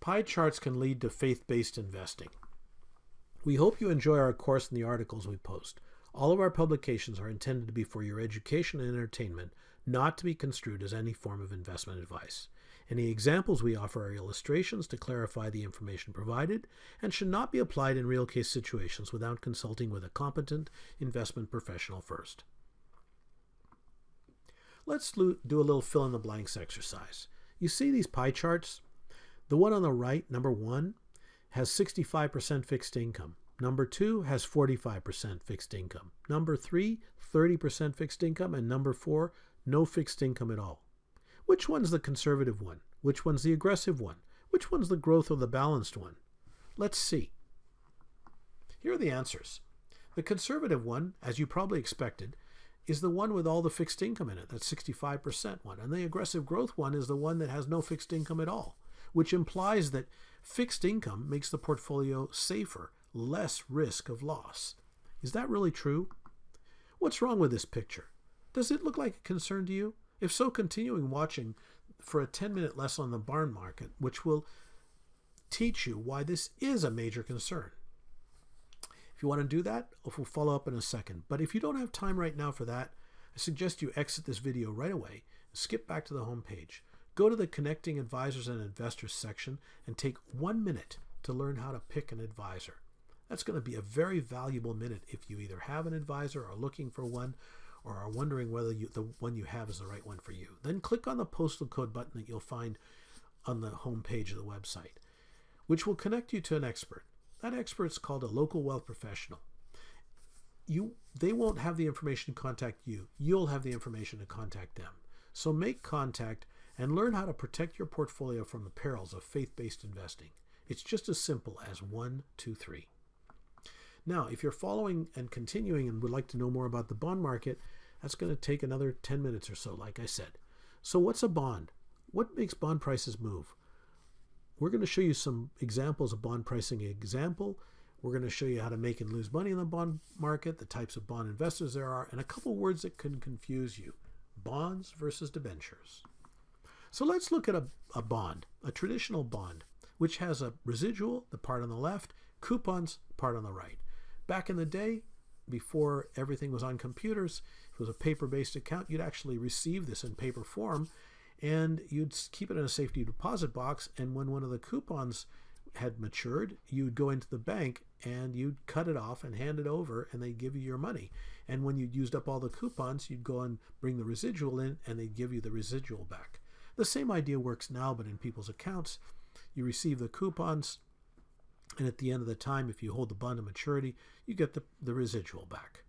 Pie charts can lead to faith-based investing. We hope you enjoy our course and the articles we post. All of our publications are intended to be for your education and entertainment, not to be construed as any form of investment advice. Any examples we offer are illustrations to clarify the information provided and should not be applied in real case situations without consulting with a competent investment professional first. Let's do a little fill in the blanks exercise. You see these pie charts? The one on the right, number 1, has 65% fixed income. Number 2 has 45% fixed income. Number 3, 30% fixed income. And number 4, no fixed income at all. Which one's the conservative one? Which one's the aggressive one? Which one's the growth or the balanced one? Let's see. Here are the answers. The conservative one, as you probably expected, is the one with all the fixed income in it. That's 65% one. And the aggressive growth one is the one that has no fixed income at all, which implies that fixed income makes the portfolio safer, less risk of loss. Is that really true? What's wrong with this picture? Does it look like a concern to you? If so, continuing watching for a 10-minute lesson on the bond market, which will teach you why this is a major concern. If you want to do that, we'll follow up in a second. But if you don't have time right now for that, I suggest you exit this video right away and skip back to the home page. Go to the Connecting Advisors and Investors section and take 1 minute to learn how to pick an advisor. That's going to be a very valuable minute if you either have an advisor or are looking for one or are wondering whether the one you have is the right one for you. Then click on the postal code button that you'll find on the home page of the website, which will connect you to an expert. That expert's called a local wealth professional. They won't have the information to contact you. You'll have the information to contact them. So make contact and learn how to protect your portfolio from the perils of faith-based investing. It's just as simple as 1, 2, 3. Now, if you're following and continuing and would like to know more about the bond market, that's going to take another 10 minutes or so, like I said. So what's a bond? What makes bond prices move? We're going to show you some examples of bond pricing. We're going to show you how to make and lose money in the bond market, the types of bond investors there are, and a couple words that can confuse you. Bonds versus debentures. So let's look at a bond, a traditional bond, which has a residual, the part on the left, coupons, part on the right. Back in the day, before everything was on computers, if it was a paper-based account, you'd actually receive this in paper form, and you'd keep it in a safety deposit box, and when one of the coupons had matured, you'd go into the bank and you'd cut it off and hand it over, and they'd give you your money. And when you'd used up all the coupons, you'd go and bring the residual in, and they'd give you the residual back. The same idea works now, but in people's accounts. You receive the coupons, and at the end of the time, if you hold the bond to maturity, you get the residual back.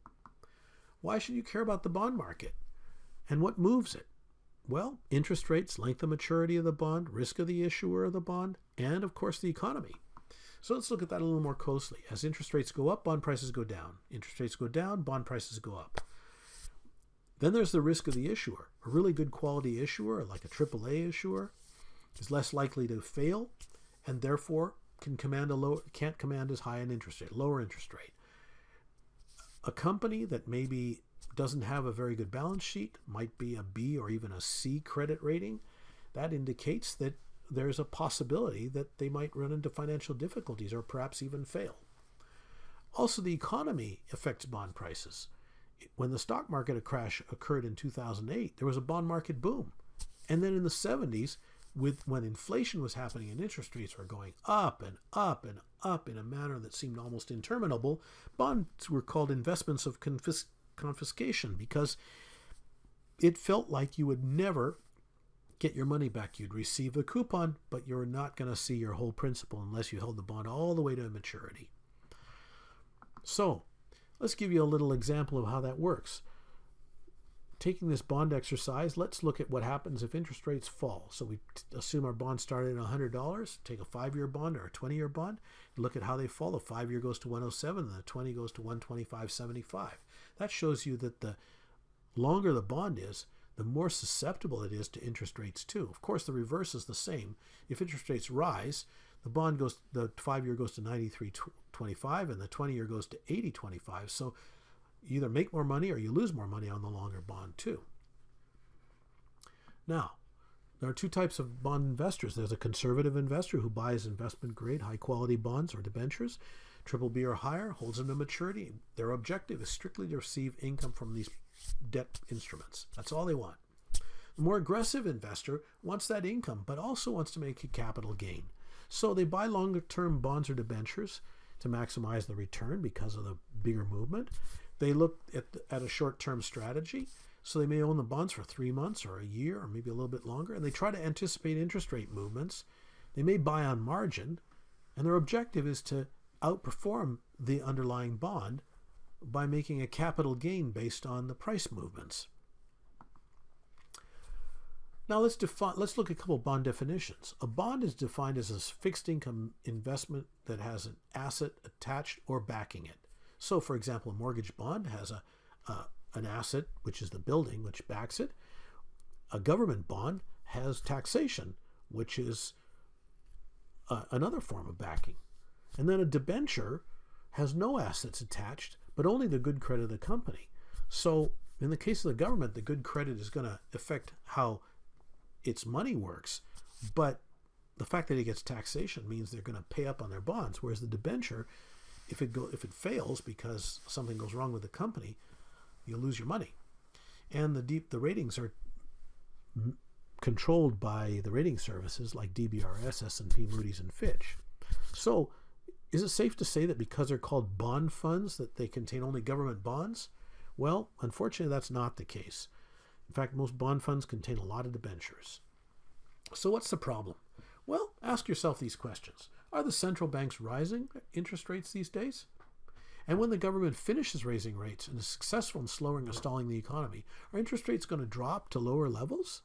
Why should you care about the bond market? And what moves it? Well, interest rates, length of maturity of the bond, risk of the issuer of the bond, and of course the economy. So let's look at that a little more closely. As interest rates go up, bond prices go down. Interest rates go down, bond prices go up. Then there's the risk of the issuer. A really good quality issuer, like a AAA issuer, is less likely to fail and therefore can't command as high an interest rate, lower interest rate. A company that maybe doesn't have a very good balance sheet, might be a B or even a C credit rating, that indicates that there's a possibility that they might run into financial difficulties or perhaps even fail. Also, the economy affects bond prices. When the stock market crash occurred in 2008, there was a bond market boom. And then in the 70s, when inflation was happening and interest rates were going up and up and up in a manner that seemed almost interminable, bonds were called investments of confiscation because it felt like you would never get your money back. You'd receive the coupon, but you're not going to see your whole principal unless you held the bond all the way to maturity. So let's give you a little example of how that works. Taking this bond exercise, let's look at what happens if interest rates fall. So we assume our bond started at $100, take a 5-year bond or a 20-year bond, look at how they fall. The 5-year goes to 107 and the 20 goes to 125.75. That shows you that the longer the bond is, the more susceptible it is to interest rates too. Of course, the reverse is the same. If interest rates rise, the 5-year goes to 93.25 and the 20-year goes to 80.25. So you either make more money or you lose more money on the longer bond too. Now, There are two types of bond investors. There's a conservative investor who buys investment grade, high quality bonds or debentures, triple B or higher, holds them to maturity. Their objective is strictly to receive income from these debt instruments. That's all they want. The more aggressive investor wants that income, but also wants to make a capital gain. So they buy longer term bonds or debentures to maximize the return because of the bigger movement. They look at a short term strategy. So they may own the bonds for 3 months or a year or maybe a little bit longer, and they try to anticipate interest rate movements. They may buy on margin, and their objective is to outperform the underlying bond by making a capital gain based on the price movements. Now let's look at a couple bond definitions. A bond is defined as a fixed income investment that has an asset attached or backing it. So, for example, a mortgage bond has an asset, which is the building, which backs it. A government bond has taxation, which is another form of backing. And then a debenture has no assets attached, but only the good credit of the company. So in the case of the government, the good credit is going to affect how its money works. But the fact that it gets taxation means they're going to pay up on their bonds, whereas the debenture, if it fails because something goes wrong with the company, you'll lose your money. And the ratings are controlled by the rating services like DBRS, S&P, Moody's, and Fitch. So is it safe to say that because they're called bond funds that they contain only government bonds? Well, unfortunately, that's not the case. In fact, most bond funds contain a lot of debentures. So what's the problem? Well, ask yourself these questions. Are the central banks rising interest rates these days? And when the government finishes raising rates and is successful in slowing or stalling the economy, are interest rates going to drop to lower levels?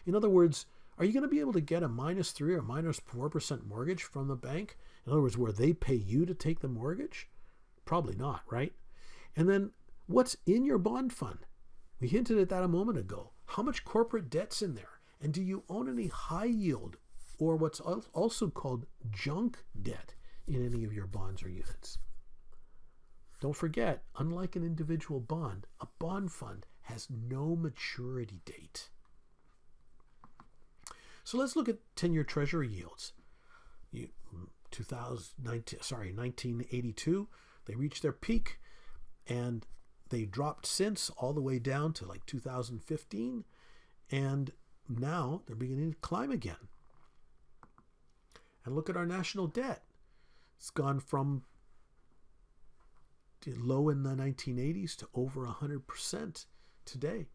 In other words, are you going to be able to get a -3 or -4% mortgage from the bank? In other words, where they pay you to take the mortgage? Probably not, right? And then what's in your bond fund? We hinted at that a moment ago. How much corporate debt's in there? And do you own any high yield or what's also called junk debt in any of your bonds or units? Don't forget, unlike an individual bond, a bond fund has no maturity date. So let's look at 10-year Treasury yields. 1982, they reached their peak, and they dropped since all the way down to like 2015, and now they're beginning to climb again. And look at our national debt. It's gone from low in the 1980s to over 100% today.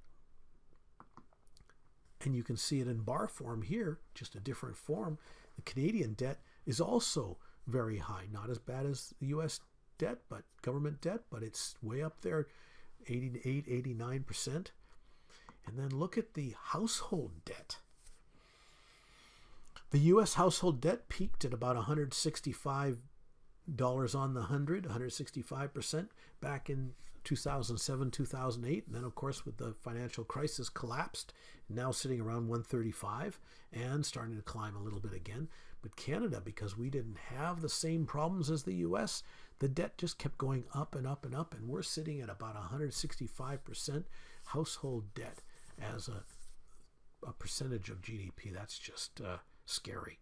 And you can see it in bar form here, just a different form. The Canadian debt is also very high. Not as bad as the U.S. debt, but government debt, but it's way up there, 88, 89%. And then look at the household debt. The U.S. household debt peaked at about $165 on the 165% back in 2007, 2008. And then, of course, with the financial crisis collapsed, now sitting around 135 and starting to climb a little bit again. But Canada, because we didn't have the same problems as the U.S., the debt just kept going up and up and up. And we're sitting at about 165% household debt as a percentage of GDP. That's just scary.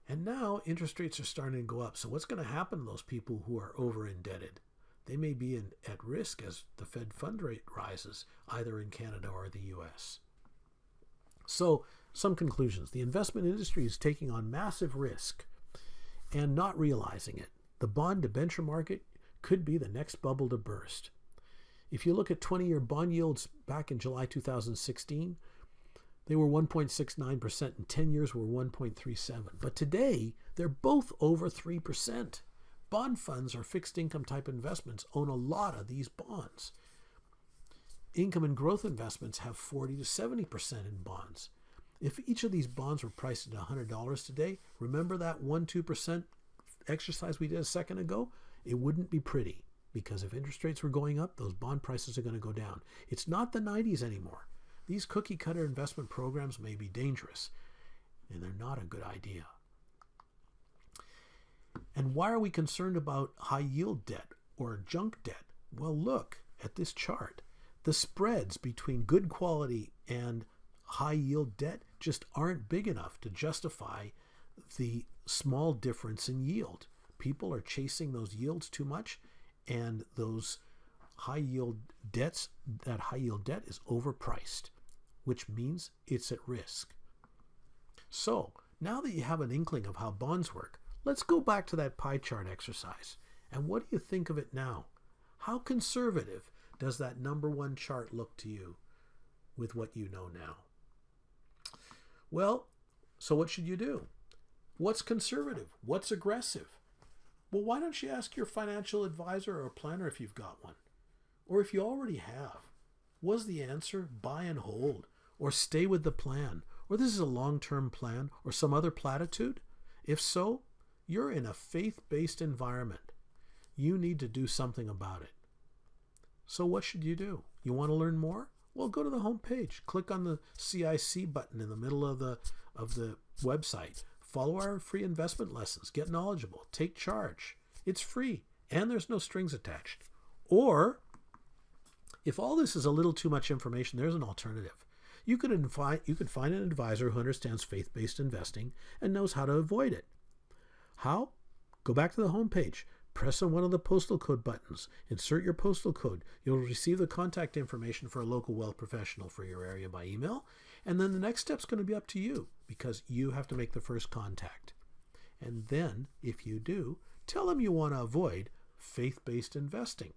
And now interest rates are starting to go up. So what's going to happen to those people who are over indebted? They may be at risk as the Fed fund rate rises, either in Canada or the US. So some conclusions. The investment industry is taking on massive risk and not realizing it. The bond debenture market could be the next bubble to burst. If you look at 20-year bond yields back in July 2016, they were 1.69% and 10 years were 1.37. But today, they're both over 3%. Bond funds or fixed income type investments own a lot of these bonds. Income and growth investments have 40 to 70% in bonds. If each of these bonds were priced at $100 today, remember that 1-2% exercise we did a second ago? It wouldn't be pretty, because if interest rates were going up, those bond prices are going to go down. It's not the 90s anymore. These cookie-cutter investment programs may be dangerous, and they're not a good idea. And why are we concerned about high-yield debt or junk debt? Well, look at this chart. The spreads between good quality and high yield debt just aren't big enough to justify the small difference in yield. People are chasing those yields too much, and those high yield debts, that high yield debt is overpriced, which means it's at risk. So now that you have an inkling of how bonds work, let's go back to that pie chart exercise. And what do you think of it now? How conservative does that number one chart look to you with what you know now? Well, so what should you do? What's conservative? What's aggressive? Well, why don't you ask your financial advisor or planner if you've got one? Or if you already have, was the answer buy and hold, or stay with the plan, or this is a long-term plan, or some other platitude? If so, you're in a faith-based environment. You need to do something about it. So what should you do? You want to learn more? Well, go to the home page. Click on the CIC button in the middle of the website. Follow our free investment lessons. Get knowledgeable. Take charge. It's free, and there's no strings attached. Or, if all this is a little too much information, there's an alternative. You could find an advisor who understands faith-based investing and knows how to avoid it. How? Go back to the home page. Press on one of the postal code buttons. Insert your postal code. You'll receive the contact information for a local wealth professional for your area by email. And then the next step's going to be up to you, because you have to make the first contact. And then, if you do, tell them you want to avoid faith-based investing.